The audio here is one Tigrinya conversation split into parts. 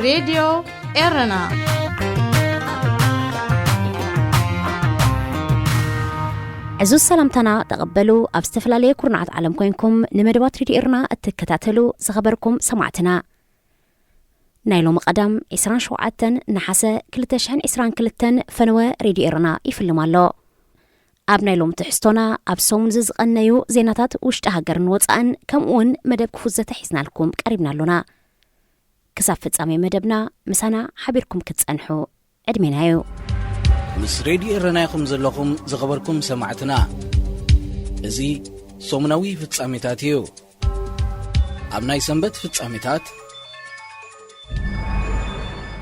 راديو إيرنا عزوز سلامتنا تقبلوا أبستفلالي كورنعات عالم كوينكم نمدبات راديو إيرنا التكتاتلو زخبركم سمعتنا نايلو مقدم إسران شوعاتن نحاسة كلتشحن إسران كلتن فنوى راديو إيرنا يفلمالو أب نايلو متحستونا أب سومزز قنايو زيناتات وشتهاجرن وطعن كمون مدب كفوزة حيزنا لكم قريبنا لنا كسافت أمي مدبنا مسانا حبيركم كتسأنحو أدمينايو مس راديو إيرنا يخم زلكم زغبركم سمعتنا إزي صومناوي في تساميتاتيو أبناي سنبت في تساميتات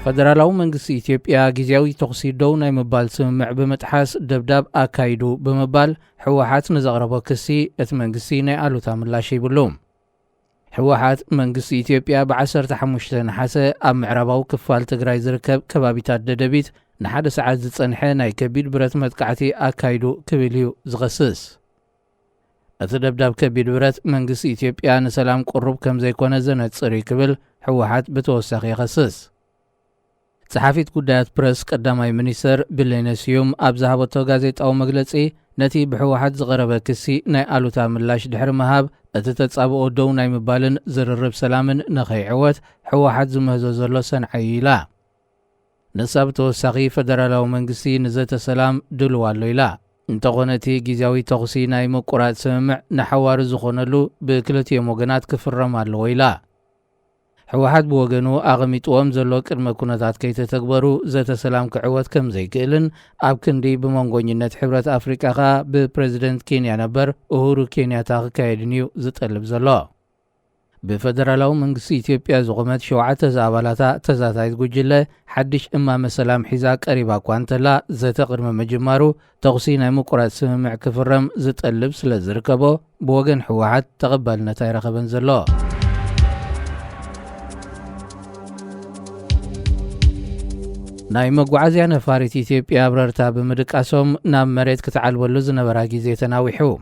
فدرالو منغس إثيوبيا جزيوي تقصيدو ناي مبال سمع بمتحاس دبداب أكايدو بمبال حواحات نزغربو كسي اتمنغسي ناي آلو تاملاشي بلوم حواحات منغس إثيوبيا بعسر تحمشتن حاسة أب معرباو كفال تقراي زركب كبابيتات ددبيت نحاد ساعات زتصنحة ناي كبير برات مدقعتي أكايدو كبيليو زغسس أتدبداب كبير برات منغس إثيوبيا نسلام قرب كم زي كونه زنت صري كبل حواحات بتوسخ يخسس صحافيت قدات برس قداماي منيستر بلينسيوم أبزهبتو غازيت أو مغلصي نتي بحواحات زغربة كسي ناي آلوتا ملاش دحر مهاب أتتتصابقو دو ناي مبالن زررب سلامن نخي عوات حواحات زمهزو زرلو سنعيلا نصاب توساقي فدرالاو منغسي نزت سلام دلوالو إلا انتقونتي جيزاوي تغسي ناي مقرات سمع نحوار زخونلو بكلتي موغنات كفرمالو إلا حواحات بوغنو أغميتوام زلو كرما كونتات كي تتكبرو زت سلام كعوات كم زي كيلن أب كندي بمونغونينات حبرات أفريقيا ببريزيدنت كينيا نبر أهورو كينيا تاغ كايدنيو زتقلب زلو بفدرالاو منغس إثيوبيا زغمت شوعة زابالاتا تزاتايد قجلة حدش إما مسلام حزا قريبا كوانتلا زت قرما مجمارو تغسينا مقرات سمع كفرم زتقلب سلزركبو بوغن حواحات تقبلنا تايرخبن زلو ناي مقعزيا نفاريت إثيوبيا بررتا بمدقاسوم نام مريت كتعالولو زنبرا جيزي تناويحو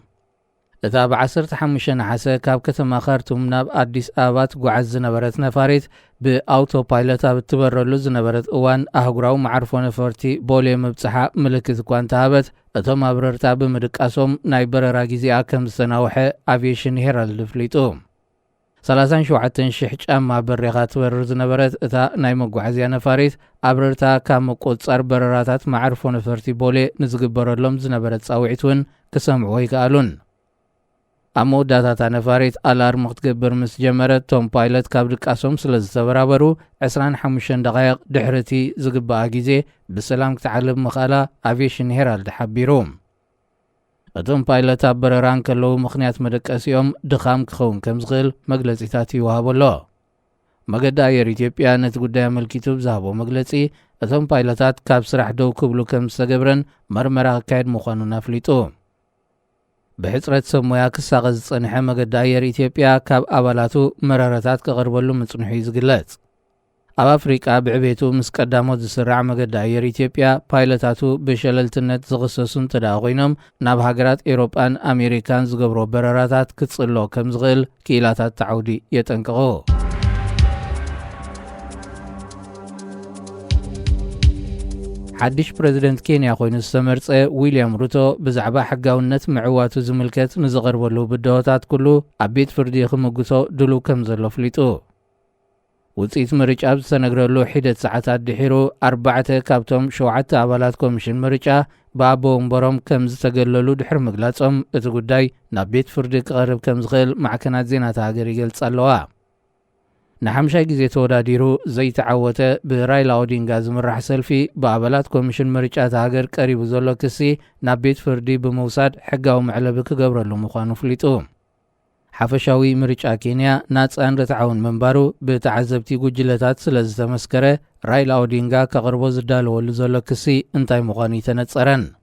إذا بعصرت حمشن حاسة كاب كتما خارتم ناب أديس آبات قعز زنبرت نفاريت بأوتو بايلوتا بتبرلو زنبرت اوان أهقراو معرفو نفرتي بولي مبتحا ملكت كوانتابت إتما بررتا بمدقاسوم ناي بررا جيزي آكم زناوحي أفيشن هيرالد فليتوم سلاسان شوعتن شحج أما بريغات ورز نبرت إتا ناي مقعزيا نفاريت أبررتا كام قوصار برراتات معرفو نفرتي بولي نزقبر اللوم زنبرت ساوعتون كسمعوي قالون أمو داتاتا نفاريت ألار مختقبر مسجمرت توم بايلت كابدك أسوم سلز تبرابرو 25 دقائق دحرتي زقبا أجيزي بسلام كتعلم مخالا أفيشن هيرالد حبيروم أتوم بايلتا برران كلو مخنيات مدقاسيوم دخام كخون كمزغل مغلصيتاتي وهابولو مغدا اير إثيوبيا نت ጉዳይ መልኪቱ ዝሃቦ መግለጺ እቶም ፓይለታት ካብ ስራሕ ደው ክብሉ ከም ዝተገብረን መርመራ ክካየድ ምዃኑን ኣፍሊጡ ብሕፅረት ሰብ ሞያ ክሳቐ ዝጸንሐ መገዳ አየር ኢትዮጵያ ካብ ኣባላቱ መራረታት ክቐርበሉ ምጽንሑ ዝግለጽ ኣብ ኣፍሪቃ ብዕቤቱ ምስ ቀዳሞት ዝስራዕ መገዳ አየር ኢትዮጵያ ፓይለታቱ ብሸለልትነት ዝኽሰሱን ተዳኺኖም ናብ ሃገራት ኤውሮጳን ኣሜሪካን ዝገብሮ በረራታት ክጽሎ ከም ዝኽእል ክኢላታት ተዓውዲ የጠንቅቑ حدش بريزيدنت كينيا خوين استمرص ويليام روتو بزعبا حقاونت معواتو زملكت نزغربلو بدوتات كلو ابيت فردي خمغتو دلو كم زلو فليتو وصيت مريچ اب سنغرلو حدت ساعات دحيرو 4 كابتوم 7 ابالات كوميشن مريچا بابو مبرم كم زتغللو دحر مغلاصم ات غداي نابيت فردي قرب كم زغل معكنات زينات هاجر يገልጻለዋ نحمشا جزي توداديرو زي تعوته برايلا أودينغا زمرح سلفي بأبلات كوميشن مريچات هاجر قريب زولو كسي نابيت فردي بموساد حقاو معلبك قبرلو مخانو فليتو حفشاوي مريچا كينيا ناتس أن رتعاون منبارو بتعذبتي قجلتات سلز تمسكره رايلا أودينغا كغربو زدالو زولو كسي انتاي مخاني تنتصرن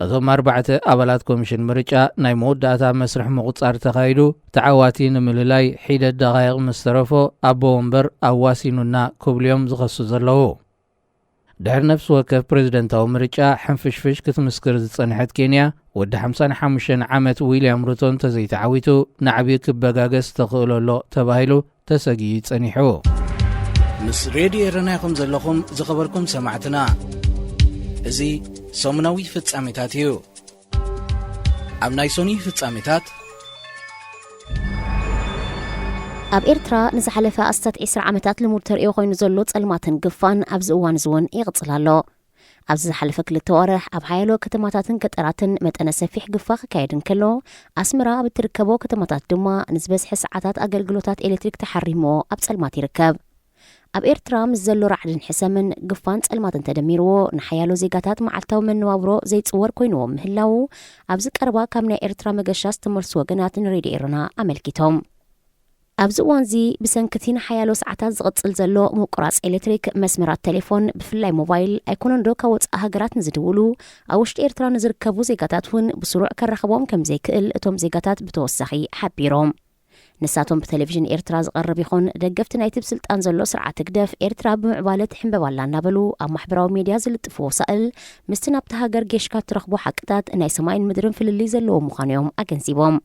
እቶም 4 ኣባላት ኮሚሽን ምርጫ ናይ መወዳእታ መስርሕ ምቁጻር ተኻይዱ ተዓዋቲ ንምልላይ ሒደት ደቓይቕ ምስተረፎ ኣቦ ወንበር ኣዋሲኑና ክብልዮም ዝኸሱ ዘለዉ ድሕሪ ነፍሲ ወከፍ ፕሬዝደንታዊ ምርጫ ሕንፍሽፍሽ ክትምስክር ዝጸንሐት ኬንያ ወዲ 55 ዓመት ዊልያም ሩቶ እንተዘይተዓዊቱ ንዓብዪ ክበጋገስ ተኽእለሎ ተባሂሉ ተሰጊዩ ጸኒሑ ምስ ሬድዮ ኤረና ኢኹም ዘለኹም ዝኸበርኩም ሰማዕትና እዚ ሰሙናዊ ፍጻሜታት እዩ። ኣብ ናይ ሶኒ ፍጻሜታት ኣብ ኤርትራ ንዝሓለፈ ኣስታት 20 ዓመታት ልሙድ ተርእዮ ኮይኑ ዘሎ ጸልማትን ግፋን ኣብዚ እዋን እውን ይቕጽል ኣሎ። ኣብዚ ዝሓለፈ 2 ወርሕ ኣብ ሓያሎ ከተማታትን ገጠራትን መጠነ ሰፊሕ ግፋ ክካየድ እንከሎ ኣስመራ ኣብ እትርከቦ ከተማታት ድማ ንዝበዝሐ ሰዓታት ኣገልግሎታት ኤሌክትሪክ ተሓሪሞ ኣብ ጸልማት ይርከብ። ኣብ ኤርትራ ምስ ዘሎ ራዕድን ሕሰምን ግፋን ጸልማትን ተደሚርዎ ንሓያሎ ዜጋታት መዓልታዊ መነባብሮ ዘይጽወር ኮይንዎ ምህላው ኣብዚ ቀረባ ካብ ናይ ኤርትራ መገሻ ዝተመልሱ ወገናት ንሬድዮ ኤረና ኣመልኪቶም። ኣብዚ እዋን እዚ ብሰንኪቲ ንሓያሎ ሰዓታት ዝቕጽል ዘሎ ምቁራጽ ኤሌክትሪክ መስመራት ቴሌፎን ብፍላይ ሞባይል ኣይኮነን ዶ ካብ ወጻኢ ሃገራት ንዝድውሉ ኣብ ውሽጢ ኤርትራ ንዝርከቡ ዜጋታት እውን ብስሩዕ ከራኸቦም ከም ዘይክእል እቶም ዜጋታት ብተወሳኺ ሓቢሮም። ንሳቶም ብቴሌቪዥን ኤርትራ ዝቐርብ ይኹን ደገፍቲ ናይቲ ብስልጣን ዘሎ ስርዓት ግደፍ ኤርትራ ብምዕባለት ሕንበባላ እናበሉ ኣብ ማሕበራዊ ሚድያ ዝልጥፉ ወሳእል ምስቲ ናብቲ ሃገር ጌሽካ ትረኽቡ ሓቅታት ናይ ሰማይን ምድርን ፍልልይ ዘለዎ ምዃኖም ኣገንዚቦም።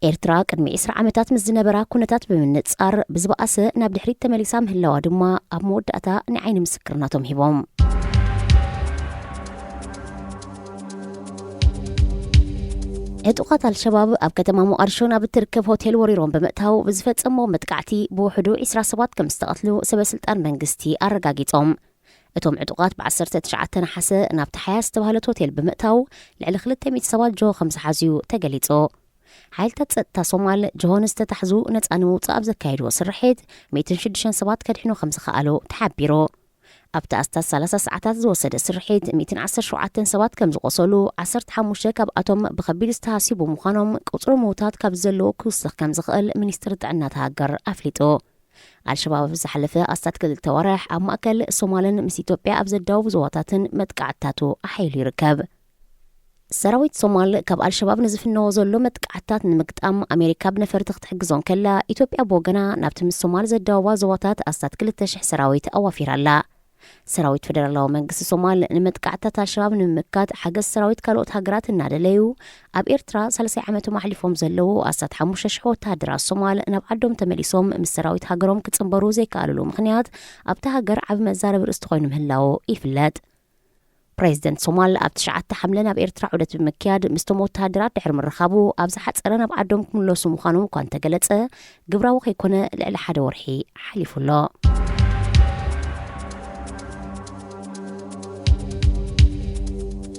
ኤርትራ ቅድሚ 20 ዓመታት ምስ ዝነበራ ኩነታት ብምንጻር ብዝበኣሰ ናብ ድሕሪት ተመሊሳ ምህላዋ ድማ ኣብ መወዳእታ ንዓይኒ ምስክርናቶም ሂቦም። ዕጡቃት አልሸባብ ኣብ ከተማ ሞቃዲሾ ናብ እትርከብ ሆቴል ወሪሮም ብምእታው ብዝፈጸሞ መጥቃዕቲ ብውሕዱ 20 ሰባት ከም ዝተቐትሉ ሰበስልጣን መንግስቲ ኣረጋጊጾም። እቶም ዕጡቃት ብ19 ነሓሰ ናብቲ ሓያት ዝተባህለት ሆቴል ብምእታው ልዕሊ 200 ሰባት ጆሆ ከም ዝሓዝዩ ተገሊጹ። ሓይልታት ጸጥታ ሶማል ጆሆን ዝተታሕዙ ነፃ ንምውፃእ ኣብ ዘካየድዎ ስርሒት 106 ሰባት ከድሕኑ ከም ዝኸኣሉ ተሓቢሩ። ኣብቲ ኣስታት 30 ሰዓታት ዝወሰደ ስርሒት 117 ሰባት ከም ዝቆሰሉ 15 ካብኣቶም ብከቢድ ዝተሃሲቡ ምዃኖም ቁፅሪ ምውታት ካብ ዘለዎ ክውስኽ ከም ዝኽእል ሚኒስትሪ ጥዕና ሃገር ኣፍሊጡ። አልሸባብ ዝሓለፈ ኣስታት 2 ወርሕ ኣብ ማእከል ሶማልን ምስ ኢትዮጵያ ኣብ ዘዳውቡ ዞባታትን መጥቃዕታቱ ኣሓይሉ ይርከብ። ሰራዊት ሶማል ካብ አልሸባብ ንዝፍነዎ ዘሎ መጥቃዕታት ንምግጣም ኣሜሪካ ብነፈርቲ ክትሕግዞን ከላ ኢትዮጵያ ብወገና ናብቲ ምስ ሶማል ዘዳውባ ዞባታት ኣስታት 2000 ሰራዊት ኣዋፊራላ። ሰራዊት ፌደራላዊ መንግስቲ ሶማል ንመጥቃዕታት አልሸባብ ንምምካት ሓገዝ ሰራዊት ካልኦት ሃገራት እናደለዩ ኣብ ኤርትራ 30 ዓመቶም ኣሕሊፎም ዘለው ኣስታት 5,000 ወታደራት ሶማል ናብ ዓዶም ተመሊሶም ምስ ሰራዊት ሃገሮም ክጽንበሩ ዘይከኣልሉ ምኽንያት ኣብቲ ሃገር ዓብ መዛረብ ርእስቲ ኮይኑ ምህላው ይፍለጥ። ፕሬዚደንት ሶማል ኣብ 9 ሐምለ ናብ ኤርትራ ዑደት ብምክያድ ምስቶም ወታደራት ድሕሪ ምርኻቡ ኣብ ዝሓፀረ ናብ ዓዶም ክምለሱ ምዃኖም እኳ እንተገለጸ ግብራዊ ከይኮነ ልዕሊ 1 ወርሒ ሓሊፉሎ።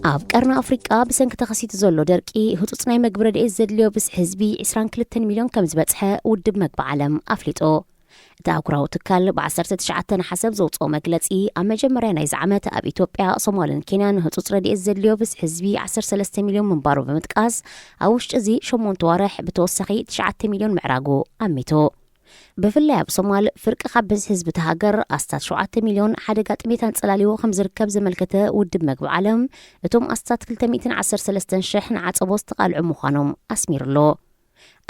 ኣብ ቀርና ኣፍሪቃ ብሰንኪ ተኸሲቱ ዘሎ ደርቂ ህጹጽ ናይ መግቢ ረድኤት ዘድልዮ ብዝሒ ህዝቢ 22 ሚልዮን ከም ዝበጽሐ ውድብ መግቢ ዓለም ኣፍሊጡ። እቲ ኣህጉራዊ ትካል ብ19 ነሓሰብ ዘውፅኦ መግለጺ ኣብ መጀመርያ ናይዚ ዓመት ኣብ ኢትዮጵያ ሶማልን ኬንያን ህጹጽ ረድኤት ዘድልዮ ብዝሒ ህዝቢ 13 ሚልዮን ምንባሩ ብምጥቃስ ኣብ ውሽጢ እዚ 8 ወርሕ ብተወሳኺ 9 ሚልዮን ምዕራጉ ኣሚቱ። ብፍላይ ኣብ ሶማል ፍርቂ ካብ ብዝሒ ህዝቢ ተሃገር ኣስታት 7 ሚልዮን ሓደጋ ጥሜታን ጸላሊዎ ከም ዝርከብ ዘመልከተ ውድብ መግቢ ዓለም እቶም ኣስታት 213,000 ንዓጸቦ ዝተቓልዑ ምዃኖም ኣስሚሩሎ።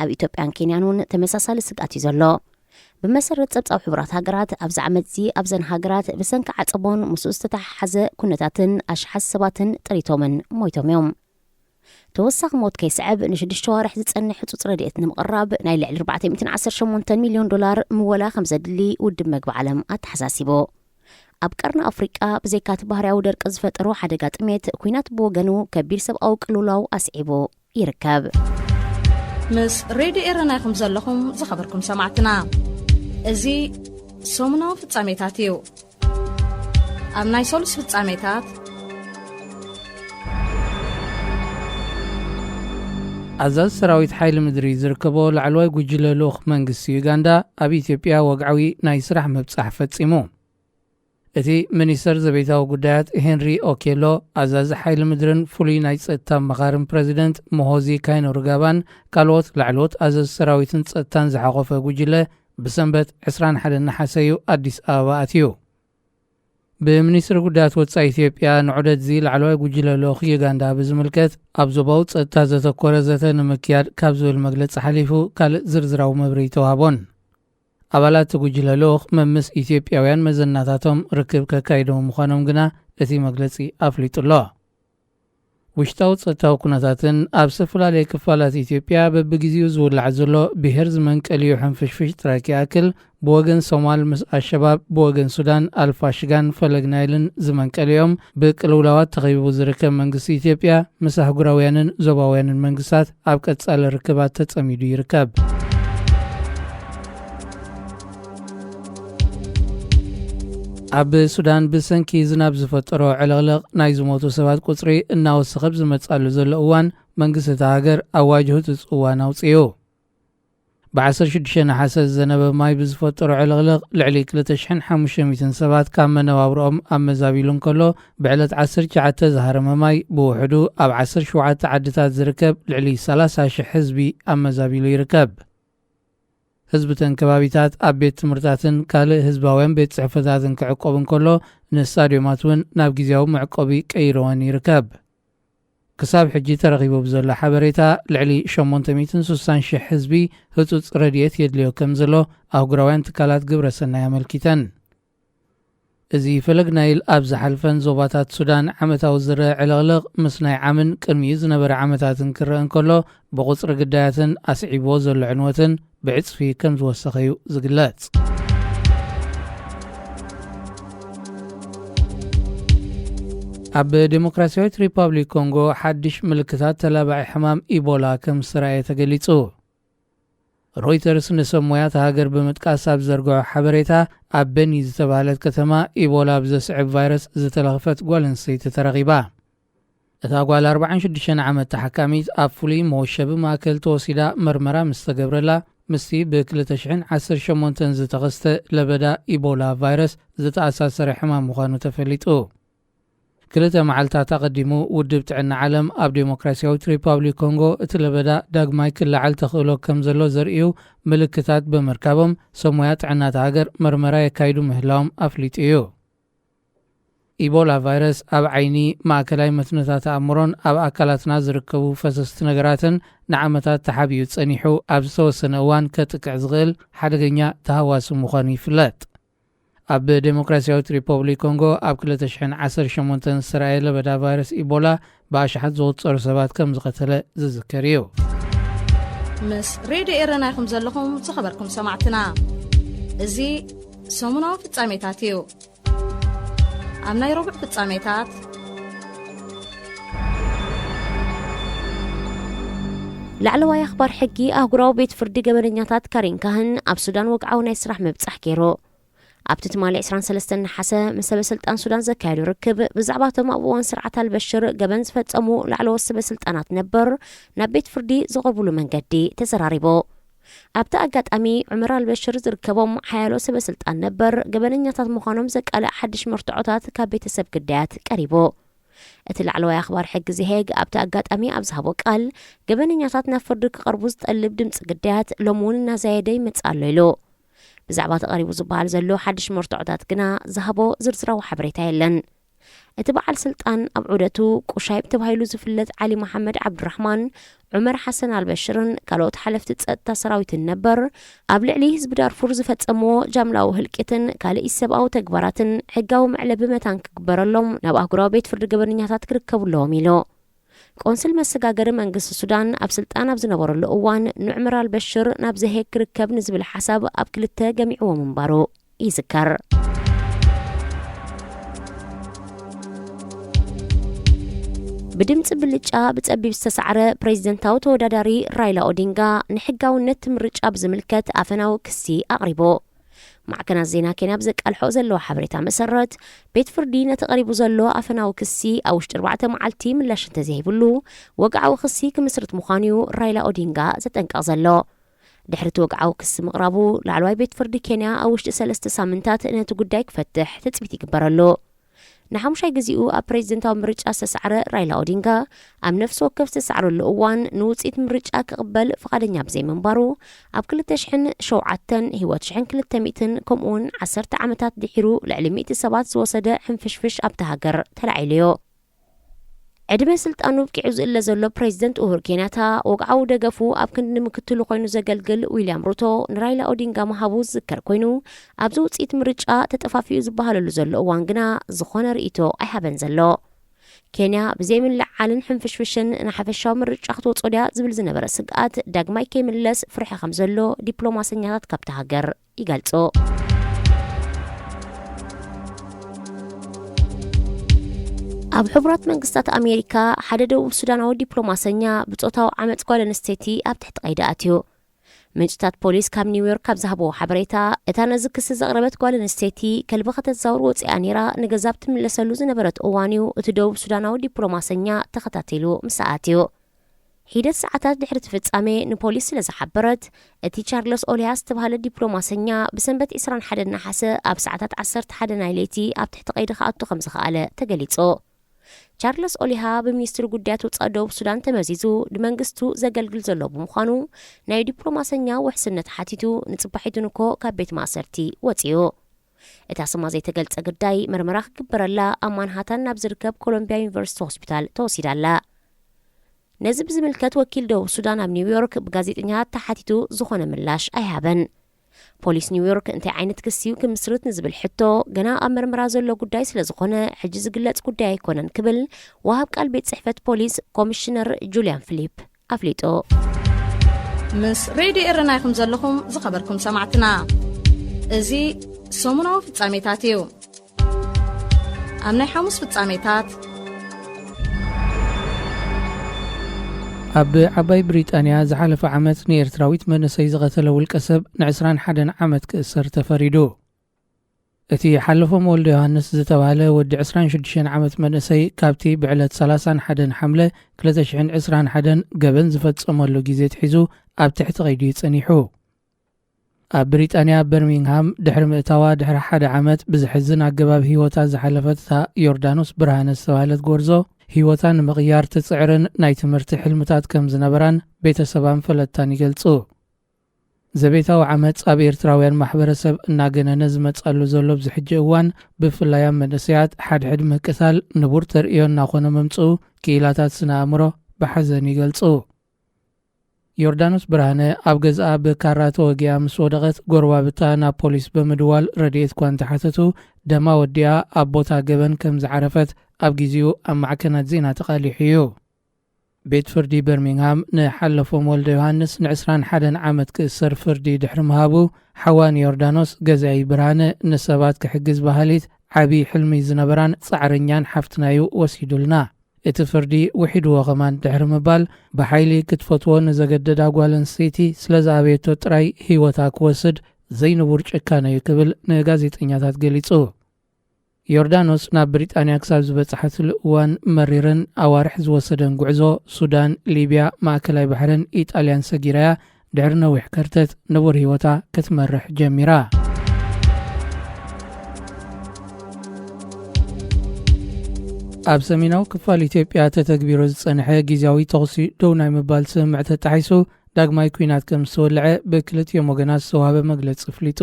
ኣብ ኢትዮጵያን ኬንያን እውን ተመሳሳሊ ስጋት እዩ ዘሎ። ብመሰረት ጸብጻብ ሕብራት ሃገራት ኣብዚ ዓመት እዚ ኣብዘን ሃገራት ብሰንኪ ዓጸቦን ምስኡ ዝተተሓሓዘ ኩነታትን ኣሽሓት ሰባትን ጥሪቶምን ሞይቶም እዮም። ተወሳኺ ሞት ከይስዕብ ን6 ወርሕ ዝጸንሕ ህጹጽ ረድኤት ንምቕራብ ናይ ልዕሊ 418 ሚልዮን ዶላር ምወላ ከም ዘድሊ ውድብ መግቢ ዓለም ኣተሓሳሲቡ። ኣብ ቀርኒ ኣፍሪቃ ብዘይካቲ ባህርያዊ ደርቂ ዝፈጠሮ ሓደጋ ጥሜት ኩናት ብወገኑ ከቢድ ሰብኣዊ ቅልውላው ኣስዒቡ ይርከብ። ምስ ሬድዮ ኤረና ኢኹም ዘለኹም ዝኸበርኩም ሰማዕትና እዚ ሰሙናዊ ፍጻሜታት እዩ። ኣብ ናይ ሶሉስ ፍጻሜታት ኣዛዝ ሰራዊት ሓይሊ ምድሪ ዝርከቦ ላዕለዋይ ጉጅለ ልኡኽ መንግስቲ ዩጋንዳ ኣብ ኢትዮጵያ ወግዓዊ ናይ ስራሕ ምብጻሕ ፈጺሙ። እቲ ሚኒስተር ዘቤታዊ ጉዳያት ሄንሪ ኦኬሎ ኣዛዚ ሓይሊ ምድርን ፍሉይ ናይ ጸጥታ መኻርን ፕሬዚደንት ሞሆዚ ካይኖሩጋባን ካልኦት ላዕለዎት ኣዛዚ ሰራዊትን ጸጥታን ዝሓቖፈ ጉጅለ ብሰንበት 21 ነሓሰ ኣዲስ ኣበባ ኣትዩ። ብሚኒስትሪ ጉዳያት ወጻኢ ኢትዮጵያ ንዑደት እዚ ላዕለዋይ ጉጅለ ልኡኽ ዩጋንዳ ብዝምልከት ኣብ ዞባዊ ጸጥታ ዘተኮረ ዘተ ንምክያድ ካብ ዝብል መግለጺ ሓሊፉ ካልእ ዝርዝራዊ መብረሂ ተዋህቦን። ኣባላት ጉጅለ ልኡኽ መምስ ኢትዮጵያውያን መዘናታቶም ርክብ ከካይዶም ምዃኖም ግና እቲ መግለጺ ኣፍሊጡሎ። ውሽጣዊ ጸጥታዊ ኩነታትን ኣብ ዝተፈላለዩ ክፋላት ኢትዮጵያ በብግዚኡ ዝውላዕ ዘሎ ብሄር ዝመንቀልዩ ሕንፍሽፍሽ ጥራኪ ኣክል ብወገን ሶማል ምስ ኣሸባብ ብወገን ሱዳን ኣልፋሽጋን ፈለግናይልን ዝመንቀልዮም ብቅልውላዋት ተኸቢቡ ዝርከብ መንግስቲ ኢትዮጵያ ምስ ኣህጉራውያንን ዞባውያንን መንግስታት ኣብ ቀጻሊ ርክባት ተጸሚዱ ይርከብ። ኣብ ሱዳን ብሰንኪ ዝናብ ዝፈጠሮ ዕለቕለቕ ናይ ዝሞቱ ሰባት ቁጽሪ እናወሰኸ ዝመጻሉ ዘሎ እዋን መንግስቲ እታ ሃገር ኣዋጅ ህፁፅ እዋን ኣውፅዩ። ብ16 ነሓሰ ዝዘነበ ማይ ብዝፈጠሮ ዕለቕለቕ ልዕሊ 2500 ሰባት ካብ መነባብሮኦም ኣመዛቢሉ እንከሎ ብዕለት 19 ዝሃረመ ማይ ብውሕዱ ኣብ 17 ዓድታት ዝርከብ ልዕሊ 30,000 ህዝቢ ኣመዛቢሉ ይርከብ። ህዝብተን ከባቢታት ኣብ ቤት ትምህርታትን ካልእ ህዝባውያን ቤት ጽሕፈታትን ክዕቆብ እንከሎ ንስታድዮማት እውን ናብ ጊዜያዊ መዕቆቢ ቀይሮወን ይርከብ። ክሳብ ሕጂ ተረኺቡ ብዘሎ ሓበሬታ ልዕሊ 860,000 ህዝቢ ህፁፅ ረድኤት የድልዮ ከም ዘሎ ኣህጉራውያን ትካላት ግብረ ሰናይ ኣመልኪተን። እዚ ፈለግ ናይል ኣብ ዝሓልፈን ዞባታት ሱዳን ዓመታዊ ዝረአ ዕለቕለቕ ምስ ናይ ዓምን ቅድሚኡ ዝነበረ ዓመታትን ክረአ እንከሎ ብቁፅሪ ግዳያትን ኣስዒብዎ ዘሎ ዕንወትን ብዕፅፊ ከም ዝወሰኸ እዩ ዝግለጽ። ኣብ ዴሞክራሲያዊት ሪፐብሊክ ኮንጎ ሓድሽ ምልክታት ተላባዒ ሕማም ኢቦላ ከም ዝተረኣየ ተገሊጹ። ሮይተርስ ንሰሞያት ሃገር ብምጥቃስ ኣብ ዘርግሖ ሓበሬታ ኣብ በኒ ዝተባህለት ከተማ ኢቦላ ብዘስዕብ ቫይረስ ዝተለኽፈት ጓል ኣንስተይቲ ተረኺባ። እታ ጓል 46 ዓመት ተሓካሚት ኣብ ፍሉይ መወሸቢ ማእከል ተወሲዳ መርመራ ምስ ተገብረላ ምስቲ ብ2018 ዝተኸስተ ለበዳ ኢቦላ ቫይረስ ዝተኣሳሰረ ሕማም ምዃኑ ተፈሊጡ። 2 መዓልታት ኣቐዲሙ ውድብ ጥዕና ዓለም ኣብ ዴሞክራሲያዊት ሪፐብሊክ ኮንጎ እቲ ለበዳ ዳግማይ ክላዓል ተኽእሎ ከም ዘሎ ዘርእዩ ምልክታት ብምርካቦም ሰሞያ ጥዕናት ሃገር መርመራ የካይዱ ምህላዎም ኣፍሊጡ እዩ። ኢቦላ ቫይረስ ኣብ ዓይኒ ማእከላይ መትነታት ኣእምሮን ኣብ ኣካላትና ዝርከቡ ፈሰስቲ ነገራትን ንዓመታት ተሓቢኡ ጸኒሑ ኣብ ዝተወሰነ እዋን ከጥቅዕ ዝኽእል ሓደገኛ ተሃዋሲ ምዃኑ ይፍለጥ። ኣብ ዴሞክራሲያዊት ሪፐብሊክ ኮንጎ ኣብ 2018 ዝተረኣየ ለበዳ ቫይረስ ኢቦላ ብኣሽሓት ዝቑጸሩ ሰባት ከም ዝቐተለ ዝዝከር እዩ። ምስ ሬድዮ ኤረና ይኹም ዘለኹም ዝኸበርኩም ሰማዕትና እዚ ሰሙናዊ ፍጻሜታት እዩ። ኣብ ናይ ረቡዕ ፍጻሜታት ላዕለዋይ ኣኽባር ሕጊ ኣህጉራዊ ቤት ፍርዲ ገበነኛታት ካሪን ካህን ኣብ ሱዳን ወግዓዊ ናይ ስራሕ ምብጻሕ ገይሩ። ኣብቲ ትማሊ 23 ነሓሰ ምስ ሰበስልጣን ሱዳን ዘካየዱ ርክብ ብዛዕባ እቶም ኣብ እዋን ስርዓት ኣልበሽር ገበን ዝፈጸሙ ላዕለዎት ሰበስልጣናት ነበር ናብ ቤት ፍርዲ ዝቐርብሉ መንገዲ ተዘራሪቡ። ኣብቲ ኣጋጣሚ ዑመር ኣልበሽር ዝርከቦም ሓያሎ ሰበስልጣን ነበር ገበነኛታት ምዃኖም ዘቃልዕ ሓድሽ መርትዖታት ካብ ቤተሰብ ግዳያት ቀሪቡ። እቲ ላዕለዋይ ኣኽባር ሕጊ ዝሄግ ኣብቲ ኣጋጣሚ ኣብ ዝሃቦ ቃል ገበነኛታት ናብ ፍርዲ ክቐርቡ ዝጠልብ ድምፂ ግዳያት ሎሚ እውን እናዘየደ ይመጽእ ኣሎ ኢሉ። ብዛዕባ ተቐሪቡ ዝበሃል ዘሎ ሓድሽ መርትዖታት ግና ዝሃቦ ዝርዝራዊ ሓበሬታ የለን። እቲ በዓል ስልጣን ኣብ ዑደቱ ቁሻይብ ተባሂሉ ዝፍለጥ ዓሊ መሐመድ ዓብድራሕማን ዑመር ሓሰን ኣልበሽርን ካልኦት ሓለፍቲ ጸጥታ ሰራዊትን ነበር ኣብ ልዕሊ ህዝቢ ዳርፉር ዝፈጸምዎ ጃምላዊ ህልቂትን ካልእ ሰብኣዊ ተግባራትን ሕጋዊ መዕለቢ መታን ክግበረሎም ናብ ኣህጉራዊ ቤት ፍርዲ ገበነኛታት ክርከቡለዎም ኢሉ። ቆንስል መሰጋገሪ መንግስቲ ሱዳን ኣብ ስልጣን ኣብ ዝነበረሉ እዋን ንዑመር ኣልበሽር ናብ ዘሄግ ክርከብ ንዝብል ሓሳብ ኣብ ክልተ ገሚዕዎ ምንባሩ ይዝከር። ብድምፂ ብልጫ ብጸቢብ ዝተሰዓረ ፕሬዚደንታዊ ተወዳዳሪ ራይላ ኦዲንጋ ንሕጋውነት ምርጫ ብዝምልከት ኣፈናዊ ክሲ ኣቕሪቡ። ማዕከናት ዜና ኬንያ ብዘቃልሖ ዘለዎ ሓበሬታ መሰረት ቤት ፍርዲ ነቲ ቀሪቡ ዘሎ ኣፈናዊ ክሲ ኣብ ውሽጢ 4 መዓልቲ ምላሽ እንተዘይብሉ ወግዓዊ ክሲ ክምስርት ምዃኑ ራይላ ኦዲንጋ ዘጠንቀቕ ዘሎ። ድሕሪ ወግዓዊ ክሲ ምቕራቡ ላዕለዋይ ቤት ፍርዲ ኬንያ ኣብ ውሽጢ 3 ሳምንታት ነቲ ጉዳይ ክፈትሕ ተፅቢት ይግበረሉ። ንሓሙሻይ ግዚኡ ኣብ ፕሬዚደንታዊ ምርጫ ዝተሰዓረ ራይላ ኦዲንጋ ኣብ ነፍሲ ወከፍ ዝተሰዓረሉ እዋን ንውፅኢት ምርጫ ክቕበል ፈቃደኛ ብዘይምንባሩ ኣብ 2007 ህይወት 1200 ከምኡውን 10 ዓመታት ድሒሩ ልዕሊ 100 ሰባት ዝወሰደ ሕንፍሽፍሽ ኣብቲ ሃገር ተላዒልዮ። ዕድመ ስልጣኑ ብቂዑ ዝእለ ዘሎ ፕሬዚደንት ኡሁሩ ኬንያታ ወግዓዊ ደገፉ ኣብ ክንዲ ምክትሉ ኮይኑ ዘገልግል ዊልያም ሩቶ ንራይላ ኦዲንጋ መሃቡ ዝዝከር ኮይኑ ኣብዚ ውፅኢት ምርጫ ተጠፋፊኡ ዝበሃለሉ ዘሎ እዋን ግና ዝኾነ ርእይቶ ኣይሃበን ዘሎ። ኬንያ ብዘይምልዓልን ሕንፍሽፍሽን ንሓፈሻዊ ምርጫ ክትወፅኦ ድያ ዝብል ዝነበረ ስግኣት ዳግማይ ከይምለስ ፍርሒ ከም ዘሎ ዲፕሎማሰኛታት ካብቲ ሃገር ይገልጹ። ኣብ ሕቡራት መንግስታት ኣሜሪካ ሓደ ደቡብ ሱዳናዊ ዲፕሎማሰኛ ብጾታዊ ዓመፅ ጓል ኣንስተይቲ ኣብ ትሕቲ ቀይዲ ኣትዩ። ምንጭታት ፖሊስ ካብ ኒውዮርክ ካብ ዝሃበዎ ሓበሬታ እታ ነዚ ክሲ ዘቕረበት ጓል ኣንስተይቲ ከልቢ ከተዛውር ወፂኣ ነይራ ንገዛ ትምለሰሉ ዝነበረት እዋን እዩ እቲ ደቡብ ሱዳናዊ ዲፕሎማሰኛ ተኸታቲሉ ምስ ኣትዩ። ሂደት ሰዓታት ድሕሪ ፍጻሜ ንፖሊስ ስለ ዝሓበረት እቲ ቻርለስ ኦሊሃስ ዝተባህለ ዲፕሎማሰኛ ብሰንበት 21 ናሓሰ ኣብ ሰዓታት 11 ናይ ለይቲ ኣብ ትሕቲ ቀይዲ ከኣቱ ከም ዝኸኣለ ተገሊጹ። ቻርለስ ኦሊሃ ብሚኒስትሪ ጉዳያት ወጻኢ ደቡብ ሱዳን ተመዚዙ ንመንግስቱ ዘገልግል ዘሎ ብምዃኑ ናይ ዲፕሎማሰኛ ውሕስነት ሓቲቱ ንጽባሒቱን እኮ ካብ ቤት ማእሰርቲ ወፂኡ። እታ ስማ ዘይተገልጸ ጉዳይ ምርመራ ክግበረላ ኣብ ማንሃታን ናብ ዝርከብ ኮሎምቢያ ዩኒቨርሲቲ ሆስፒታል ተወሲዳላ። ነዚ ብዝምልከት ወኪል ደቡብ ሱዳን ኣብ ኒውዮርክ ብጋዜጠኛታት ተሓቲቱ ዝኾነ ምላሽ ኣይሃበን። ፖሊስ ኒውዮርክ እንታይ ዓይነት ክሲዩ ክምስርት ንዝብል ሕቶ ገና ኣብ ምርመራ ዘሎ ጉዳይ ስለ ዝኾነ ሕጂ ዝግለጽ ጉዳይ ኣይኮነን ክብል ወሃብ ቃል ቤት ጽሕፈት ፖሊስ ኮሚሽነር ጁልያን ፊሊፕ ኣፍሊጡ። ምስ ሬድዮ ኤረና ይኹም ዘለኹም ዝኸበርኩም ሰማዕትና እዚ ሰሙናዊ ፍጻሜታት እዩ። ኣብ ናይ ሐሙስ ፍጻሜታት ኣብ ዓባይ ብሪጣንያ ዝሓለፈ ዓመት ንኤርትራዊት መንእሰይ ዝቐተለ ውልቀ ሰብ ን21 ዓመት ክእሰር ተፈሪዱ። እቲ ሓለፎም ወልደ ዮሃንስ ዝተባህለ ወዲ 26 ዓመት መንእሰይ ካብቲ ብዕለት 31 ሓምለ 2021 ገበን ዝፈጸመሉ ግዜ ትሒዙ ኣብ ትሕቲ ቀይዲ ጸኒሑ። ኣብ ብሪጣንያ በርሚንግሃም ድሕሪ ምእታዋ ድሕሪ 1 ዓመት ብዝሕዝን ኣገባብ ህይወታ ዝሓለፈት እታ ዮርዳኖስ ብርሃነ ዝተባህለት ጎርዞ ህይወታ ንምቕያር ትጽዕርን ናይ ትምህርቲ ሕልምታት ከም ዝነበራን ቤተሰባን ፈለጥታን ይገልጹ። ዘቤታዊ ዓመፅ ኣብ ኤርትራውያን ማሕበረሰብ እናገነነ ዝመጻሉ ዘሎ ብዝሕጂ እዋን ብፍላይ ኣብ መንእሰያት ሓድሕድ ምቅታል ንቡር ተርእዮ እናኾነ መምጽኡ ክኢላታት ስነ ኣእምሮ ብሓዘን ይገልጹ። ዮርዳኖስ ብርሃነ ኣብ ገዝኣ ብካራ ተወጊኣ ምስ ወደቐት ጎረባብታ ናብ ፖሊስ ብምድዋል ረድኤት እኳ እንተሓተቱ ደማ ወዲኣ ኣብ ቦታ ገበን ከም ዝዓረፈት ኣብ ጊዜኡ ኣብ ማዕከናት ዜና ተቓሊሑ እዩ። ቤት ፍርዲ በርሚንግሃም ንሓለፎም ወልደ ዮሃንስ ን21 ዓመት ክእሰር ፍርዲ ድሕሪ ምሃቡ ሓዋን ዮርዳኖስ ገዛኢ ብርሃነ ንሰባት ክሕግዝ ባህሊት ዓብዪ ሕልሚ ዝነበራን ጻዕረኛን ሓፍትናዩ ወሲዱልና። እቲ ፍርዲ ውሒድዎ ኸማን ድሕሪ ምባል ብሓይሊ ክትፈትዎ ንዘገደዳ ጓል ኣንስተይቲ ስለ ዝኣበየቶ ጥራይ ህይወታ ክወስድ ዘይንቡር ጭካነ እዩ ክብል ንጋዜጠኛታት ገሊጹ። ዮርዳኖስ ናብ ብሪጣንያ ክሳብ ዝበጽሓትሉ እዋን መሪርን ኣዋርሕ ዝወሰደን ጉዕዞ ሱዳን፣ ሊብያ፣ ማእከላይ ባሕርን ኢጣልያን ሰጊራያ ድሕሪ ነዊሕ ከርተት ንቡር ህይወታ ክትመርሕ ጀሚራ። ኣብ ሰሜናዊ ክፋል ኢትዮጵያ ተተግቢሩ ዝጸንሐ ጊዜያዊ ተኽሲ ደው ናይ ምባል ስምምዕ ተጣሒሱ ዳግማይ ኩናት ከም ዝተወልዐ ብክልቲኦም ወገናት ዝተዋህበ መግለፂ ኣፍሊጡ።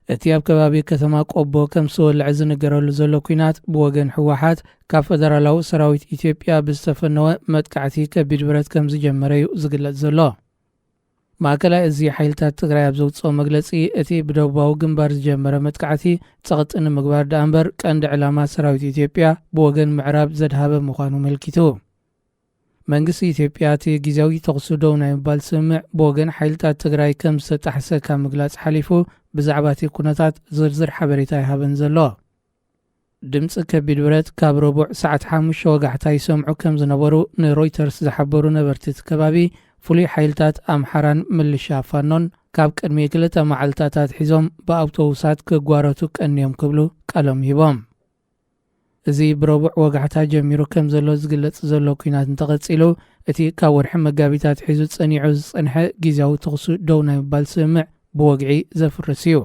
እቲ ኣብ ከባቢ ከተማ ቆቦ ከም ዝተወልዐ ዝነገረሉ ዘሎ ኩናት ብወገን ሕወሓት ካብ ፈደራላዊ ሰራዊት ኢትዮጵያ ብዝተፈነወ መጥቃዕቲ ከቢድ ብረት ከም ዝጀመረ እዩ ዝግለጽ ዘሎ። ማእከላይ እዚ ሓይልታት ትግራይ ኣብ ዘውፅኦ መግለፂ እቲ ብደቡባዊ ግንባር ዝጀመረ መጥቃዕቲ ጸቕጢ ንምግባር ዳ እምበር ቀንዲ ዕላማ ሰራዊት ኢትዮጵያ ብወገን ምዕራብ ዘድሃበ ምዃኑ መልኪቱ። መንግስቲ ኢትዮጵያ እቲ ጊዜያዊ ተኽሲ ደው ናይ ምባል ስምምዕ ብወገን ሓይልታት ትግራይ ከም ዝተጣሕሰ ካብ ምግላጽ ሓሊፉ ብዛዕባ እቲ ኩነታት ዝርዝር ሓበሬታ ይሃበን ዘሎ። ድምፂ ከቢድ ብረት ካብ ረቡዕ ሰዓት 5 ወጋሕታ ይሰምዑ ከም ዝነበሩ ንሮይተርስ ዝሓበሩ ነበርቲ እቲ ከባቢ ፍሉይ ሓይልታት ኣምሓራን ምልሻ ፋኖን ካብ ቅድሚ 2 መዓልትታት ሒዞም ብኣውቶቡሳት ክጓረቱ ቀንዮም ክብሉ ቃሎም ሂቦም። እዚ ብረቡዕ ወጋሕታ ጀሚሩ ከም ዘሎ ዝግለጽ ዘሎ ኩናት እንተቐጺሉ እቲ ካብ ወርሒ መጋቢታት ሒዙ ጸኒዑ ዝጸንሐ ጊዜያዊ ተኽሲ ደው ናይ ምባል ስምምዕ ብወግዒ ዘፍርስ እዩ።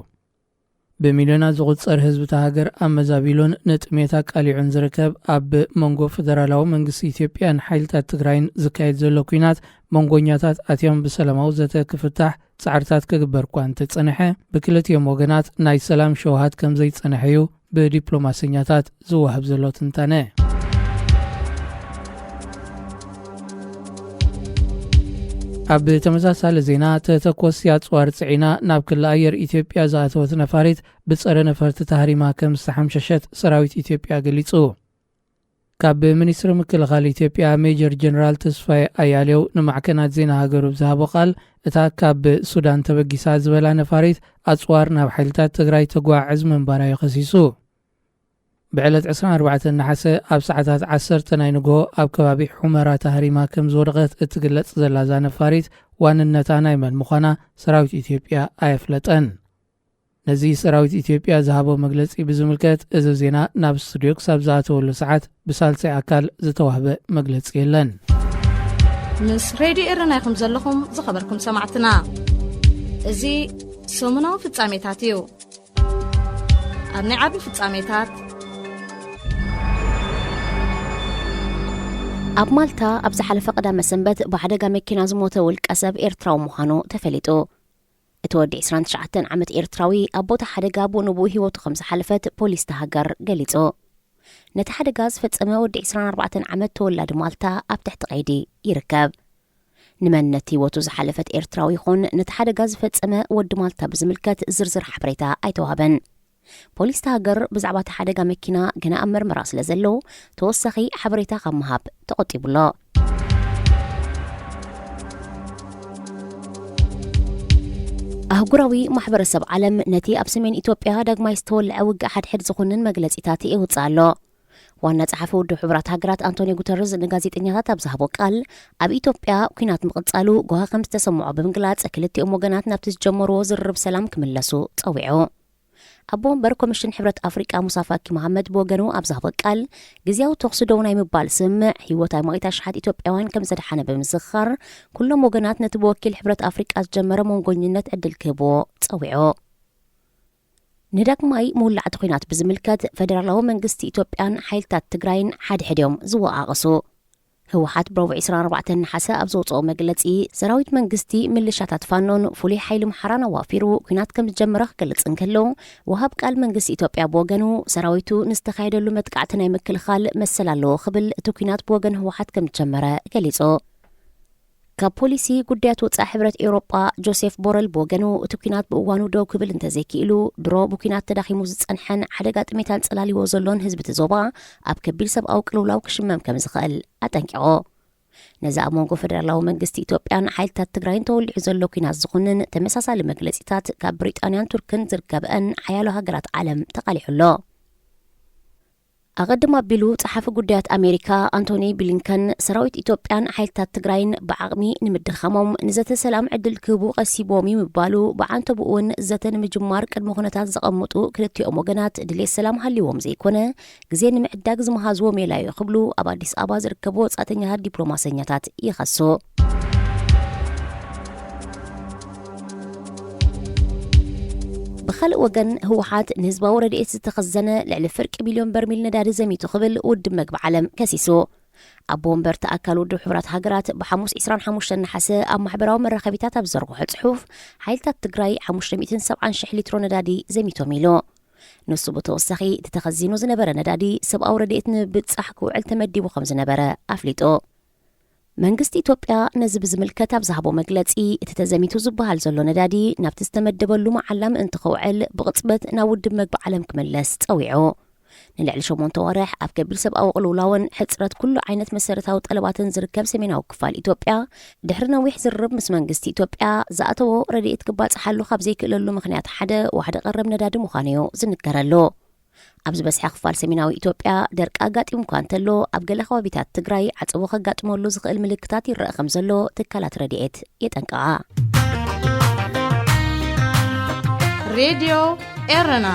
ብሚልዮናት ዝቝጸር ህዝቢ ሃገር ኣብ መዛቢሉን ንጥሜታ ቃሊዑን ዝርከብ ኣብ መንጎ ፈደራላዊ መንግስቲ ኢትዮጵያን ሓይልታት ትግራይን ዝካየድ ዘሎ ኩናት መንጎኛታት ኣትዮም ብሰላማዊ ዘተ ክፍታሕ ጻዕርታት ክግበር እኳ እንተጸንሐ ብክልቲኦም ወገናት ናይ ሰላም ሸውሃት ከም ዘይጸንሐ እዩ ብዲፕሎማሰኛታት ዝወሃብ ዘሎ ትንታነ። ኣብ ተመሳሳሊ ዜና ተተኮስ ኣጽዋር ጽዒና ናብ ክልል ኣየር ኢትዮጵያ ዝኣተወት ነፋሪት ብጸረ ነፈርቲ ተሃሪማ ከም ዝተሓምሸሸት ሰራዊት ኢትዮጵያ ገሊጹ። ካብ ሚኒስትሪ ምክልኻል ኢትዮጵያ ሜጀር ጀነራል ተስፋይ አያሌው ንማዕከናት ዜና ሃገሩ ዝሃቦ ቃል እታ ካብ ሱዳን ተበጊሳ ዝበላ ነፋሪት ኣጽዋር ናብ ሓይልታት ትግራይ ተጓዓዝ መንባራ ይኸሲሱ ብዕለት 24 ነሐሰ ኣብ ሰዓታት 10 ናይ ንጎ ኣብ ከባቢ ሑመራ ታህሪማ ከም ዝወደቐት እትግለጽ ዘላ ዛ ነፋሪት ዋንነታ ናይ መን ምዃና ሰራዊት ኢትዮጵያ ኣየፍለጠን ነዚ ሰራዊት ኢትዮጵያ ዝሃቦ መግለጺ ብዝምልከት እዚ ዜና ናብ ስቱድዮ ክሳብ ዝኣተወሉ ሰዓት ብሳልሳይ ኣካል ዝተዋህበ መግለጺ የለን ምስ ሬድዮ ኤረና ይኹም ዘለኹም ዝኸበርኩም ሰማዕትና እዚ ሰሙናዊ ፍጻሜታት እዩ ኣብ ናይ ዓቢ ፍጻሜታት ኣብ ማልታ ኣብ ዝሓለፈ ቅዳመ ሰንበት ብሓደጋ መኪና ዝሞተ ውልቀ ሰብ ኤርትራዊ ምዃኑ ተፈሊጡ እቲ ወዲ 29 ዓመት ኤርትራዊ ኣብ ቦታ ሓደጋ ብንቡኡ ሂወቱ ከም ዝሓለፈት ፖሊስ ተሃገር ገሊጹ ነቲ ሓደጋ ዝፈጸመ ወዲ 24 ዓመት ተወላዲ ማልታ ኣብ ትሕቲ ቀይዲ ይርከብ ንመንነት ሂወቱ ዝሓለፈት ኤርትራዊ ይኹን ነቲ ሓደጋ ዝፈጸመ ወዲ ማልታ ብዝምልከት ዝርዝር ሓበሬታ ኣይተዋህበን ፖሊስ ተሃገር ብዛዕባ እቲ ሓደጋ መኪና ገና ኣብ ምርመራ ስለ ዘሎ ተወሳኺ ሓበሬታ ካብ ምሃብ ተቆጢቡሎ ኣህጉራዊ ማሕበረሰብ ዓለም ነቲ ኣብ ሰሜን ኢትዮጵያ ዳግማይ ዝተወልዐ ውግእ ሓድሕድ ዝኾንን መግለጺታት የውፅእ ኣሎ ዋና ጸሓፊ ውድብ ሕብራት ሃገራት አንቶኒዮ ጉተረስ ንጋዜጠኛታት ኣብ ዝሃቦ ቃል ኣብ ኢትዮጵያ ኩናት ምቕጻሉ ጎሃ ከም ዝተሰምዖ ብምግላጽ ክልቲኦም ወገናት ናብቲ ዝጀመርዎ ዝርርብ ሰላም ክምለሱ ጸዊዑ ኣቦ ወንበር ኮሚሽን ሕብረት ኣፍሪቃ ሙሳ ፋኪ መሐመድ ብወገኑ ኣብ ዝሃቦ ቃል ግዝያዊ ተኽሲ ደው ናይ ምባል ስምዕ ሂወታይ መቂታ ሸሓት ኢትዮጵያውያን ከም ዘድሓነ ብምዝኻር ኩሎም ወገናት ነቲ ብወኪል ሕብረት ኣፍሪቃ ዝጀመረ መንጎኝነት ዕድል ክህብዎ ጸዊዑ ንዳግማይ ምውላዕቲ ኩናት ብዝምልከት ፌደራላዊ መንግስቲ ኢትዮጵያን ሓይልታት ትግራይን ሓድሕድዮም ዝወቃቐሱ ህወሓት ብረቡዕ 24 ነሐሰ ኣብ ዘውፅኦ መግለጺ ሰራዊት መንግስቲ ምልሻታት ፋኖን ፍሉይ ሓይሊ ምሓራን ኣዋፊሩ ኩናት ከም ዝጀመረ ክገልጽ እንከሎ ወሃብ ቃል መንግስቲ ኢትዮጵያ ብወገኑ ሰራዊቱ ንዝተኻየደሉ መጥቃዕቲ ናይ ምክልኻል መሰል ኣለዎ ክብል እቲ ኩናት ብወገን ህወሓት ከም ዝጀመረ ገሊጹ ካብ ፖሊሲ ጉዳያት ወፃኢ ሕብረት ኤውሮጳ ጆሴፍ ቦረል ብወገኑ እቲ ኩናት ብእዋኑ ደው ክብል እንተዘይክኢሉ ድሮ ብኩናት ተዳኺሙ ዝጸንሐን ሓደጋ ጥሜታን ጽላሊዎ ዘሎን ህዝቢ ትዞባ ኣብ ከቢድ ሰብኣዊ ቅልውላው ክሽመም ከም ዝኽእል ኣጠንቂቑ ነዚ ኣብ መንጎ ፌደራላዊ መንግስቲ ኢትዮጵያን ሓይልታት ትግራይን ተወሊዑ ዘሎ ኩናት ዝኹንን ተመሳሳሊ መግለጺታት ካብ ብሪጣንያን ቱርክን ዝርከብአን ሓያሎ ሃገራት ዓለም ተቃሊሑሎ ኣቐድማ ኣቢሉ ጸሓፊ ጉዳያት ኣሜሪካ አንቶኒ ብሊንከን ሰራዊት ኢትዮጵያን ሓይልታት ትግራይን ብዓቕሚ ንምድኻሞም ንዘተ ሰላም ዕድል ክህቡ ቀሲቦም ይምባሉ ብዓንቶ ብኡን ዘተ ንምጅማር ቅድሚ ኩነታት ዘቐምጡ ክልቲኦም ወገናት ድሌት ሰላም ሃልይዎም ዘይኮነ ግዜ ንምዕዳግ ዝመሃዝዎ ሜላ እዩ ክብሉ ኣብ ኣዲስ ኣበባ ዝርከቡ ወጻእተኛታት ዲፕሎማሰኛታት ይኸሱ بخلق وجن هو حات نسبة وردئت تخزن لعل فرق بليون برميل ندار زميته قبل ودمج بعلم كسيسو أبوهم برتأكل ودو حبرات هجرات بحموس إسران حموش النحاسة أما حبراو من رخبيتات بزرقو حصحوف حيلتات تجراي حموش 270 لتر ندادي زميته ميلو نص بتوسخي تتخزينو زنبرة ندادي سب أوردئت بتصحكو علتمدي بخمس نبرة أفليتو መንግስቲ ኢትዮጵያ ነዚ ብዝምልከት ኣብ ዝሃቦ መግለጺ እቲ ተዘሚቱ ዝበሃል ዘሎ ነዳዲ ናብቲ ዝተመደበሉ መዓላም እንትኸውዕል ብቕጽበት ናብ ውድብ መግቢ ዓለም ክመለስ ጸዊዑ ንልዕሊ 8 ወርሕ ኣብ ከቢድ ሰብኣዊ ቅልውላውን ሕፅረት ኩሉ ዓይነት መሰረታዊ ጠለባትን ዝርከብ ሰሜናዊ ክፋል ኢትዮጵያ ድሕሪ ነዊሕ ዝርርብ ምስ መንግስቲ ኢትዮጵያ ዝኣተዎ ረድኤት ክባፅሓሉ ካብ ዘይክእለሉ ምኽንያት ሓደ ዋሕደ ቀረብ ነዳዲ ምዃኑ እዩ ዝንገረሉ ኣብዚ በስሐ ክፋል ሰሜናዊ ኢትዮጵያ ደርቂ ኣጋጢሙ እኳ እንተሎ ኣብ ገለ ከባቢታት ትግራይ ዓፅቦ ከጋጥመሉ ዝኽእል ምልክታት ይረአ ከም ዘሎ ትካላት ረድኤት የጠንቀቓ ሬድዮ ኤረና